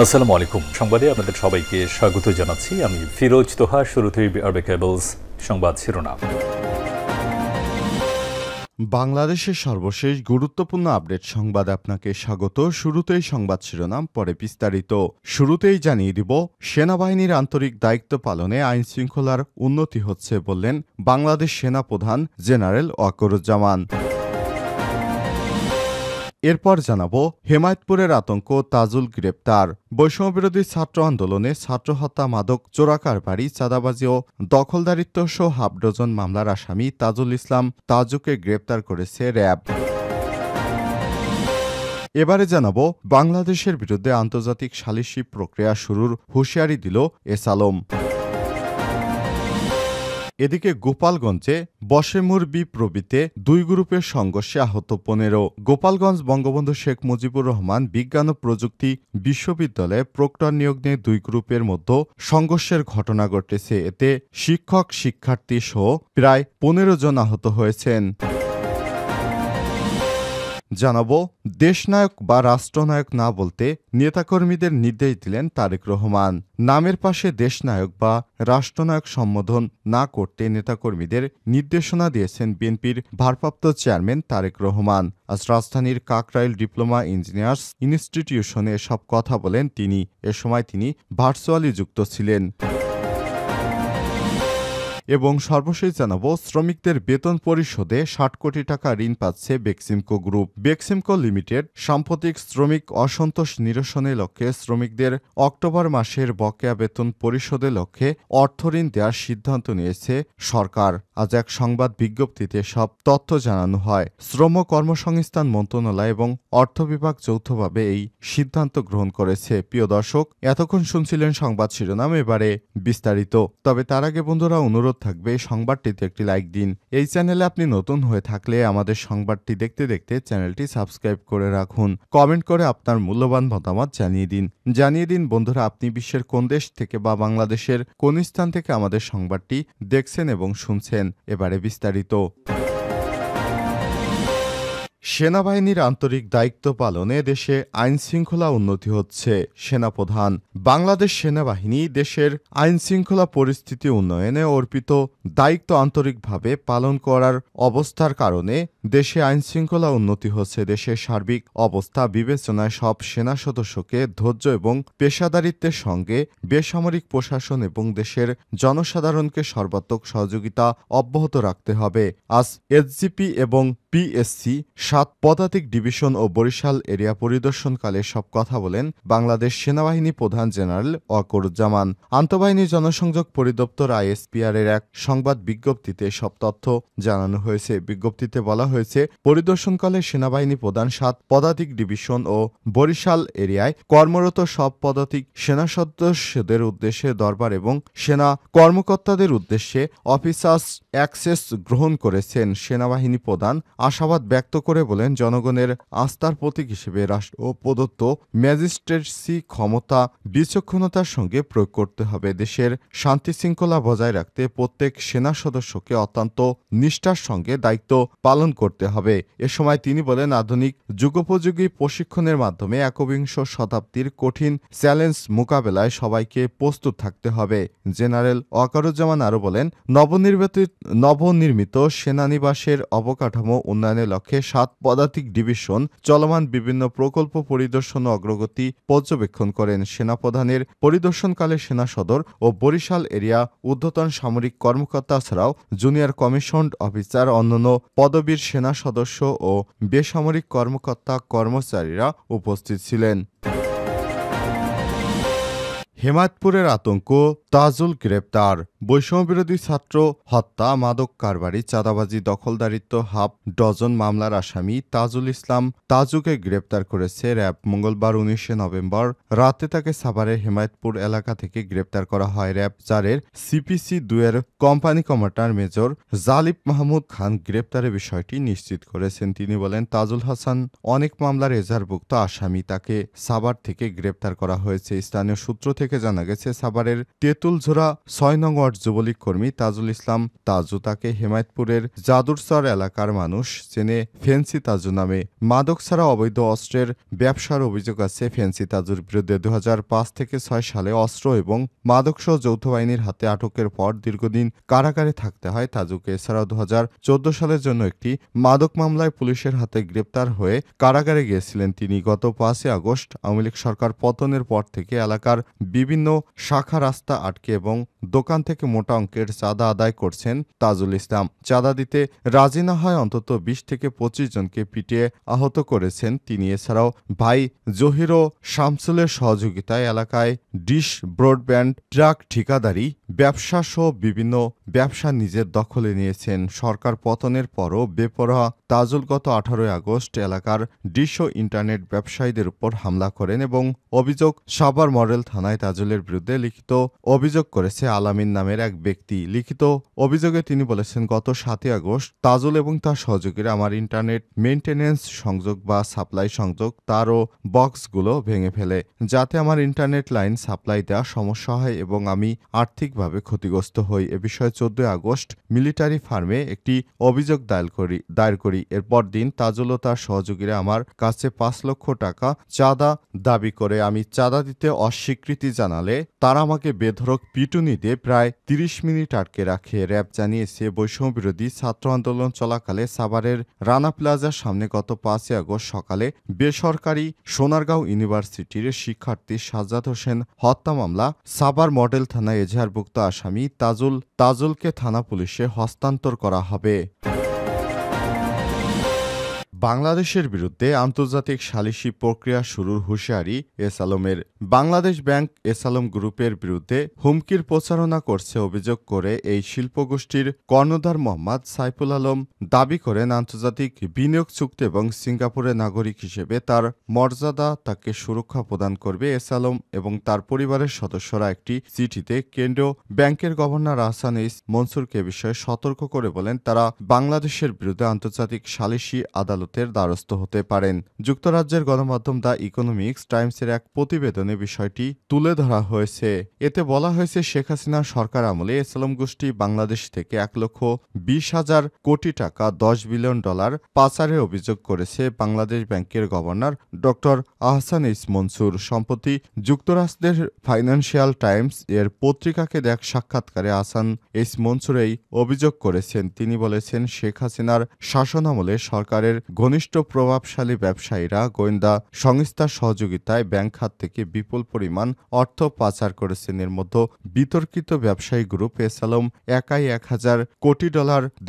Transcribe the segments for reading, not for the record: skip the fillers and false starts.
আসসালামু আলাইকুম। সংবাদে আপনাদের সবাইকে স্বাগত জানাচ্ছি। আমি ফিরোজ তোহা। শুরুতেই আরবে কেবলস সংবাদ শিরোনাম। বাংলাদেশের সর্বশেষ গুরুত্বপূর্ণ আপডেট সংবাদে আপনাকে স্বাগত। শুরুতেই সংবাদ শিরোনাম, পরে বিস্তারিত। শুরুতেই জানিয়ে দিব, সেনাবাহিনীর আন্তরিক দায়িত্ব পালনে আইন শৃঙ্খলার উন্নতি হচ্ছে বললেন বাংলাদেশ সেনা প্রধান জেনারেল ওয়াকারুজ্জামান। এরপর জানাবো, হেমায়েতপুরের আতঙ্ক, তাজুল গ্রেপ্তার। বৈষম্যবিরোধী ছাত্র আন্দোলনে ছাত্র হত্যা, মাদক চোরাকারবারি, চাঁদাবাজি ও দখলদারিত্ব সহ হাফ ডজন মামলার আসামি তাজুল ইসলাম তাজুকে গ্রেপ্তার করেছে র্যাব। এবারে জানাবো, বাংলাদেশের বিরুদ্ধে আন্তর্জাতিক সালিসি প্রক্রিয়া শুরুর হুঁশিয়ারি দিল এস আলম। এদিকে গোপালগঞ্জে বশেমুর বিপ্লবীতে দুই গ্রুপের সংঘর্ষে আহত 15। গোপালগঞ্জ বঙ্গবন্ধু শেখ মুজিবুর রহমান বিজ্ঞান ও প্রযুক্তি বিশ্ববিদ্যালয়ে প্রক্টর নিয়োগ নিয়ে দুই গ্রুপের মধ্যে সংঘর্ষের ঘটনা ঘটেছে। এতে শিক্ষক, শিক্ষার্থী সহ প্রায় 15 জন আহত হয়েছেন। জানাবো, দেশনায়ক বা রাষ্ট্রনায়ক না বলতে নেতাকর্মীদের নির্দেশ দিলেন তারেক রহমান। নামের পাশে দেশনায়ক বা রাষ্ট্রনায়ক সম্বোধন না করতে নেতাকর্মীদের নির্দেশনা দিয়েছেন বিএনপির ভারপ্রাপ্ত চেয়ারম্যান তারেক রহমান। আজ রাজধানীর কাকরাইল ডিপ্লোমা ইঞ্জিনিয়ার্স ইনস্টিটিউশনে এসব কথা বলেন তিনি। এ সময় তিনি ভার্চুয়ালি যুক্ত ছিলেন। এবং সর্বশেষ জানাবো, শ্রমিকদের বেতন পরিশোধে 60 কোটি টাকা ঋণ পাচ্ছে বেক্সিমকো গ্রুপ। বেক্সিমকো লিমিটেড সাম্প্রতিক শ্রমিক অসন্তোষ নিরসনের লক্ষ্যে শ্রমিকদের অক্টোবর মাসের বকেয়া বেতন পরিশোধের লক্ষ্যে অর্থঋণ দেওয়ার সিদ্ধান্ত নিয়েছে সরকার। আজ এক সংবাদ বিজ্ঞপ্তিতে সব তথ্য জানানো হয়। শ্রম কর্মসংস্থান মন্ত্রণালয় এবং অর্থ বিভাগ যৌথভাবে এই সিদ্ধান্ত গ্রহণ করেছে। প্রিয় দর্শক, এতক্ষণ শুনছিলেন সংবাদ শিরোনাম, এবারে বিস্তারিত। তবে তার আগে বন্ধুরা, অনুরোধ থাকবে সংবাদটিতে একটি লাইক দিন। এই চ্যানেলে আপনি নতুন হয়ে থাকলে আমাদের সংবাদটি দেখতে দেখতে চ্যানেলটি সাবস্ক্রাইব করে রাখুন। কমেন্ট করে আপনার মূল্যবান মতামত জানিয়ে দিন বন্ধুরা, আপনি বিশ্বের কোন দেশ থেকে বা বাংলাদেশের কোন স্থান থেকে আমাদের সংবাদটি দেখছেন এবং শুনছেন। এবারে বিস্তারিত। সেনাবাহিনীর আন্তরিক দায়িত্ব পালনে দেশে আইন শৃঙ্খলা উন্নতি হচ্ছে। সেনাপ্রধান। বাংলাদেশ সেনাবাহিনী দেশের আইন শৃঙ্খলা পরিস্থিতি উন্নয়নে অর্পিত দায়িত্ব আন্তরিকভাবে পালন করার অবস্থার কারণে দেশে আইন শৃঙ্খলা উন্নতি হচ্ছে। দেশের সার্বিক অবস্থা বিবেচনায় সব সেনা সদস্যকে ধৈর্য এবং পেশাদারিত্বের সঙ্গে বেসামরিক প্রশাসন এবং দেশের জনসাধারণকে সর্বাত্মক সহযোগিতা অব্যাহত রাখতে হবে। আজ এসজিপি এবং পিএসসি 7 পদাতিক ডিভিশন ও বরিশাল এরিয়া পরিদর্শনকালে সব কথা বলেন বাংলাদেশ সেনাবাহিনী প্রধান জেনারেল ওয়াকারুজ্জামান। আন্তঃবাহিনী জনসংযোগ পরিদপ্তর আইএসপিআর এর এক সংবাদ বিজ্ঞপ্তিতে সব তথ্য জানানো হয়েছে। বিজ্ঞপ্তিতে বলা হয়েছে, পরিদর্শনকালে সেনাবাহিনী প্রধান 7 পদাতিক ডিভিশন ও বরিশাল এরিয়ায় কর্মরত সব পদাতিক সেনা সদস্যদের উদ্দেশ্যে দরবার এবং সেনা কর্মকর্তাদের উদ্দেশ্যে অফিসার্স অ্যাক্সেস গ্রহণ করেছেন। সেনাবাহিনী প্রধান আশাবাদ ব্যক্ত করে বলেন, জনগণের আস্থার প্রতীক হিসেবে রাষ্ট্র প্রদত্ত ম্যাজিস্ট্রেসি ক্ষমতা বিচক্ষণতার সঙ্গে প্রয়োগ করতে হবে। দেশের শান্তি শৃঙ্খলা বজায় রাখতে প্রত্যেক সেনা সদস্যকে অত্যন্ত নিষ্ঠার সঙ্গে দায়িত্ব পালন করতে হবে। এ সময় তিনি বলেন, আধুনিক যুগোপযোগী প্রশিক্ষণের মাধ্যমে একবিংশ শতাব্দীর কঠিন চ্যালেঞ্জ মোকাবেলায় সবাইকে প্রস্তুত থাকতে হবে। জেনারেল ওয়াকারুজ্জামান আরও বলেন, নবনির্মিত সেনানিবাসের অবকাঠামো উন্নয়নের লক্ষ্যে 7 পদাতিক ডিভিশন চলমান বিভিন্ন প্রকল্প পরিদর্শন ও অগ্রগতি পর্যবেক্ষণ করেন। সেনাপ্রধানের পরিদর্শনকালে সেনা সদর ও বরিশাল এরিয়া ঊর্ধ্বতন সামরিক কর্মকর্তা ছাড়াও জুনিয়র কমিশনড অফিসার, অন্যান্য পদবীর সেনা সদস্য ও বেসামরিক কর্মকর্তা কর্মচারীরা উপস্থিত ছিলেন। হেমায়েতপুরের আতঙ্ক, তাজুল গ্রেপ্তার। বৈষম্যবিরোধী ছাত্র হত্যা, মাদক কারবারি, চাঁদাবাজি, দখলদারিত্ব হাফ ডজন মামলার আসামি তাজুল ইসলাম তাজুকে গ্রেপ্তার করেছে র্যাব। মঙ্গলবার 19 নভেম্বর রাতে তাকে সাভারের হেমায়েতপুর এলাকা থেকে গ্রেপ্তার করা হয়। র্যাব 4-এর সিপিসি 2-এর company commander major Jalib Mahmud Khan গ্রেপ্তারের বিষয়টি নিশ্চিত করেছেন। তিনি বলেন, তাজুল হাসান অনেক মামলার এজাহারভুক্ত আসামি। তাকে সাভার থেকে গ্রেপ্তার করা হয়েছে। স্থানীয় সূত্র থেকে থেকে জানা গেছে, সাভারের তেঁতুলঝোড়া ৬ নং ওয়ার্ড যুবলীগ কর্মী তাজুল ইসলাম তাজু তাকে হেমায়তপুরের জাদুরচর এলাকার মানুষ চেনে ফেন্সি তাজু নামে। মাদক ছাড়া অবৈধ অস্ত্রের ব্যবসার অভিযোগ আছে ফেন্সি তাজুর বিরুদ্ধে। ২০০৫ থেকে ৬ সালে অস্ত্র এবং মাদকসহ যৌথ বাহিনীর হাতে আটকের পর দীর্ঘদিন কারাগারে থাকতে হয় তাজুকে। এছাড়াও ২০১৪ সালের জন্য একটি মাদক মামলায় পুলিশের হাতে গ্রেপ্তার হয়ে কারাগারে গিয়েছিলেন তিনি। গত ৫ই আগস্ট আওয়ামী লীগ সরকার পতনের পর থেকে এলাকার বিভিন্ন শাখা রাস্তা আটকে এবং দোকান থেকে মোটা অঙ্কের চাঁদা আদায় করছেন তাজুল ইসলাম। চাঁদা দিতে রাজি না হয় অন্তত ২০ থেকে ২৫ জনকে পিটিয়ে আহত করেছেন তিনি। এছাড়াও ভাই জহির ও শামসুলের সহযোগিতায় এলাকায় ডিশ, ব্রডব্যান্ড, ট্রাক ঠিকাদারি, ব্যবসা সহ বিভিন্ন ব্যবসা নিজের দখলে নিয়েছেন। সরকার পতনের পরও বেপরোয়া তাজুল গত ১৮ আগস্ট এলাকার ডিশ ও ইন্টারনেট ব্যবসায়ীদের উপর হামলা করেন এবং অভিযোগ সাভার মডেল থানায় তাজুলের বিরুদ্ধে লিখিত অভিযোগ করেছে আলামিন নামের এক ব্যক্তি। লিখিত অভিযোগে তিনি বলেছেন, গত ৭ই আগস্ট তাজুল এবং তার সহযোগীরা আমার ইন্টারনেট মেইনটেনেন্স সংযোগ বা সাপ্লাই সংযোগ তার ও বক্সগুলো ভেঙে ফেলে, যাতে আমার ইন্টারনেট লাইন সাপ্লাই দেওয়া সমস্যা হয় এবং আমি আর্থিকভাবে ক্ষতিগ্রস্ত হই। এ বিষয়ে ১৪ আগস্ট মিলিটারি ফার্মে একটি অভিযোগ দায়ের করি। এরপর দিন তাজুল ও তার সহযোগীরা আমার কাছে ৫ লক্ষ টাকা চাঁদা দাবি করে আমি চাঁদা দিতে অস্বীকৃতি জানালে তারা আমাকে বেধড়ক পিটুনি দিয়ে প্রায় ৩০ মিনিট আটকে রাখে। র্যাব জানিয়েছে, বৈষম্য বিরোধী ছাত্র আন্দোলন চলাকালে সাভারের রানা প্লাজার সামনে গত ৫ই আগস্ট সকালে বেসরকারি সোনারগাঁও ইউনিভার্সিটির শিক্ষার্থী সাজ্জাদ হোসেন হত্যা মামলা সাভার মডেল থানায় এজাহারভুক্ত আসামি তাজুলকে থানা পুলিশে হস্তান্তর করা হবে। বাংলাদেশের বিরুদ্ধে আন্তর্জাতিক সালিসি প্রক্রিয়া শুরুর হুঁশিয়ারি এসালমের। বাংলাদেশ ব্যাংক এসালম গ্রুপের বিরুদ্ধে হুমকির প্রচারণা করছে অভিযোগ করে এই শিল্পগোষ্ঠীর কর্ণধার মোহাম্মদ সাইফুল আলম দাবি করেন, আন্তর্জাতিক বিনিয়োগ চুক্তি এবং সিঙ্গাপুরের নাগরিক হিসেবে তার মর্যাদা তাকে সুরক্ষা প্রদান করবে। এসালম এবং তার পরিবারের সদস্যরা একটি চিঠিতে কেন্দ্রীয় ব্যাংকের গভর্নর আহসান এইচ মনসুরকে বিষয়ে সতর্ক করে বলেন, তারা বাংলাদেশের বিরুদ্ধে আন্তর্জাতিক সালিসি আদালত দ্বারস্থ হতে পারেন। যুক্তরাজ্যের গণমাধ্যম দ্য ইকোনমিক্স টাইমসের এক প্রতিবেদনে বিষয়টি তুলে ধরা হয়েছে। এতে বলা হয়েছে, শেখ হাসিনার সরকার আমলে এসালম গোষ্ঠী বাংলাদেশ থেকে ১,২০,০০০ কোটি টাকা $10 বিলিয়ন পাচারের অভিযোগ করেছে বাংলাদেশ ব্যাংকের গভর্নর ড আহসান এইচ মনসুর। সম্প্রতি যুক্তরাষ্ট্রের ফাইন্যান্সিয়াল টাইমস এর পত্রিকাকে এক সাক্ষাৎকারে আহসান এইচ মনসুর এই অভিযোগ করেছেন। তিনি বলেছেন, শেখ হাসিনার শাসনামলে সরকারের ঘনিষ্ঠ প্রভাবশালী ব্যবসায়ীরা গোয়েন্দা সংস্থার সহযোগিতায় ব্যাংক খাত থেকে বিপুল পরিমাণ অর্থ পাচার করেছেন। এর মধ্যে বিতর্কিত ব্যবসায়ী গ্রুপ এসালম একাই $১,০০০ কোটি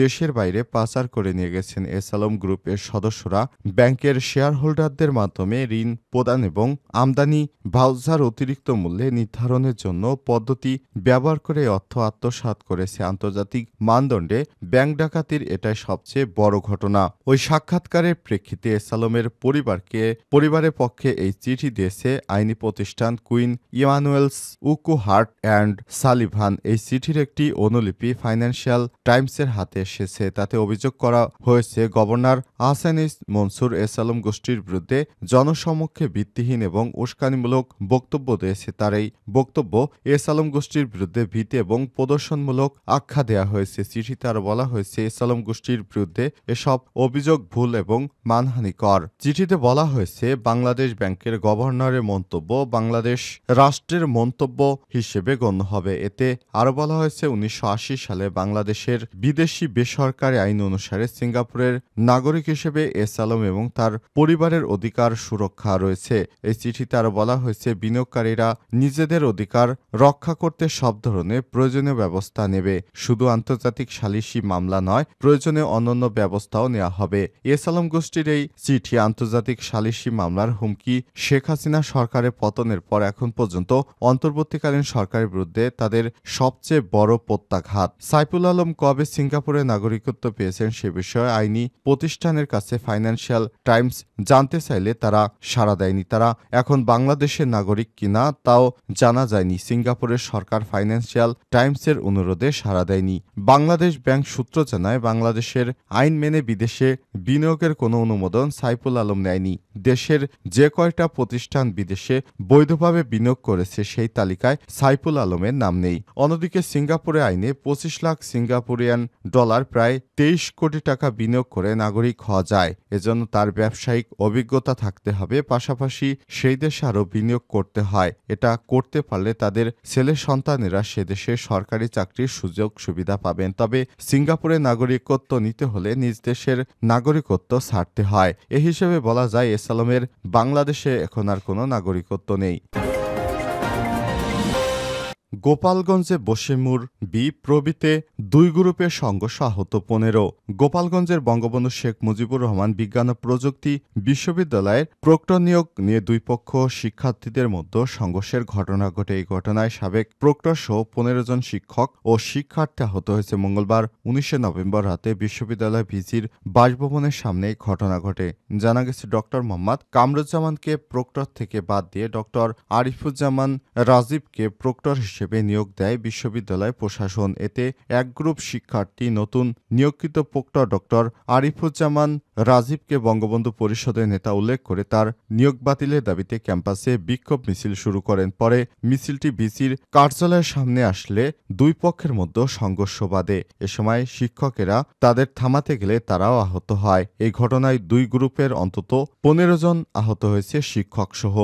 দেশের বাইরে পাচার করে নিয়ে গেছেন। এসালম গ্রুপের সদস্যরা ব্যাংকের শেয়ার হোল্ডারদের মাধ্যমে ঋণ প্রদান এবং আমদানি ভাউচার অতিরিক্ত মূল্যে নির্ধারণের জন্য পদ্ধতি ব্যবহার করে অর্থ আত্মসাৎ করেছে। আন্তর্জাতিক মানদণ্ডে ব্যাংক ডাকাতির এটাই সবচেয়ে বড় ঘটনা। ওই সাক্ষাৎকারের প্রেক্ষিতে এসালমের পরিবারের পক্ষে এই চিঠি দিয়েছে আইনি প্রতিষ্ঠান কুইন ইমানুয়েলস উকুহার্ট অ্যান্ড সালিভান। এই চিঠির একটি অনুলিপি ফাইন্যান্সিয়াল টাইমসের হাতে এসেছে। তাতে অভিযোগ করা হয়েছে, গভর্নর আহসান এইচ মনসুর এসালম গোষ্ঠীর বিরুদ্ধে জনসমক্ষে ভিত্তিহীন এবং উস্কানিমূলক বক্তব্য দিয়েছে। তার এই বক্তব্য এসালম গোষ্ঠীর বিরুদ্ধে ভীতি এবং প্রদর্শনমূলক আখ্যা দেওয়া হয়েছে। চিঠিতে আরও বলা হয়েছে, এসালম গোষ্ঠীর বিরুদ্ধে এসব অভিযোগ ভুল এবং মানহানিকর। চিঠিতে বলা হয়েছে, বাংলাদেশ ব্যাংকের গভর্নরের মন্তব্য বাংলাদেশ রাষ্ট্রের মন্তব্য হিসেবে গণ্য হবে। এতে আরও বলা হয়েছে, ১৯৮০ সালে বাংলাদেশের বিদেশি বেসরকারি আইন অনুসারে সিঙ্গাপুরের নাগরিক হিসেবে এসালম এবং তার পরিবারের অধিকার সুরক্ষা রয়েছে। এই চিঠিতে আরও বলা হয়েছে, বিনিয়োগকারীরা নিজেদের অধিকার রক্ষা করতে সব ধরনের প্রয়োজনীয় ব্যবস্থা নেবে। শুধু আন্তর্জাতিক সালিসি মামলা নয়, প্রয়োজনে অন্যান্য ব্যবস্থাও নেওয়া হবে। এসালম গোষ্ঠীর এই চিঠি আন্তর্জাতিক সালিসি মামলার হুমকি শেখ হাসিনা সরকারের পতনের পর এখন পর্যন্ত অন্তর্বর্তীকালীন সরকারের বিরুদ্ধে তাদের সবচেয়ে বড় প্রত্যাঘাত। সাইফুল আলম কবে সিঙ্গাপুরের নাগরিকত্ব পেয়েছেন সে বিষয়ে আইনি প্রতিষ্ঠানের কাছে ফাইন্যান্সিয়াল টাইমস জানতে চাইলে তারা সাড়া দেয়নি। তারা এখন বাংলাদেশের নাগরিক কিনা তাও জানা যায়নি। সিঙ্গাপুরের সরকার ফাইন্যান্সিয়াল টাইমসের অনুরোধে সাড়া দেয়নি। বাংলাদেশ ব্যাংক সূত্র জানায়, বাংলাদেশের আইন মেনে বিদেশে বিনিয়োগ বিনিয়োগের কোনো অনুমোদন সাইফুল আলম নেয়নি। দেশের যে কয়টা প্রতিষ্ঠান বিদেশে বৈধভাবে বিনিয়োগ করেছে সেই তালিকায় সাইফুল আলমের নাম নেই। অন্যদিকে সিঙ্গাপুরে আইনে 25 লাখ সিঙ্গাপুরিয়ান ডলার প্রায় 23 কোটি টাকা বিনিয়োগ করে নাগরিক হওয়া যায়। এজন্য তার ব্যবসায়িক অভিজ্ঞতা থাকতে হবে, পাশাপাশি সেই দেশে আরও বিনিয়োগ করতে হয়। এটা করতে পারলে তাদের ছেলে সন্তানেরা সে দেশে সরকারি চাকরির সুযোগ সুবিধা পাবেন। তবে সিঙ্গাপুরে নাগরিকত্ব নিতে হলে নিজ দেশের নাগরিকত্ব ছাড়তে হয়। এ হিসেবে বলা যায় এস আলমের বাংলাদেশে এখন আর কোনো নাগরিকত্ব নেই। গোপালগঞ্জে বশিমুর বি প্রভৃতি 2 গ্রুপের সংঘর্ষ আহত 15। গোপালগঞ্জের বঙ্গবন্ধু শেখ মুজিবুর রহমান বিজ্ঞান ও প্রযুক্তি বিশ্ববিদ্যালয়ের প্রক্টর নিয়োগ নিয়ে দুই পক্ষ শিক্ষার্থীদের মধ্যে সংঘর্ষের ঘটনা ঘটে। এই ঘটনায় সাবেক প্রক্টর সহ 15 জন শিক্ষক ও শিক্ষার্থী আহত হয়েছে। মঙ্গলবার 19 নভেম্বর রাতে বিশ্ববিদ্যালয় ভিসির বাসভবনের সামনে এই ঘটনা ঘটে। জানা গেছে ডক্টর মোহাম্মদ কামরুজ্জামানকে প্রক্টর থেকে বাদ দিয়ে ডক্টর আরিফুজ্জামান রাজীবকে প্রক্টর হিসেবে নিয়োগ দেয় বিশ্ববিদ্যালয় প্রশাসন। এতে এক গ্রুপ শিক্ষার্থী নতুন নিয়োগকৃত প্রক্টর ডক্টর আরিফুজ্জামান রাজীবকে বঙ্গবন্ধু পরিষদের নেতা উল্লেখ করে তার নিয়োগ বাতিলের দাবিতে ক্যাম্পাসে বিক্ষোভ মিছিল শুরু করেন। পরে মিছিলটি ভিসির কার্যালয়ের সামনে আসলে দুই পক্ষের মধ্যে সংঘর্ষ বাধে। এ সময় শিক্ষকেরা তাদের থামাতে গেলে তারাও আহত হয়। এই ঘটনায় দুই গ্রুপের অন্তত 15 জন আহত হয়েছে, শিক্ষক সহ।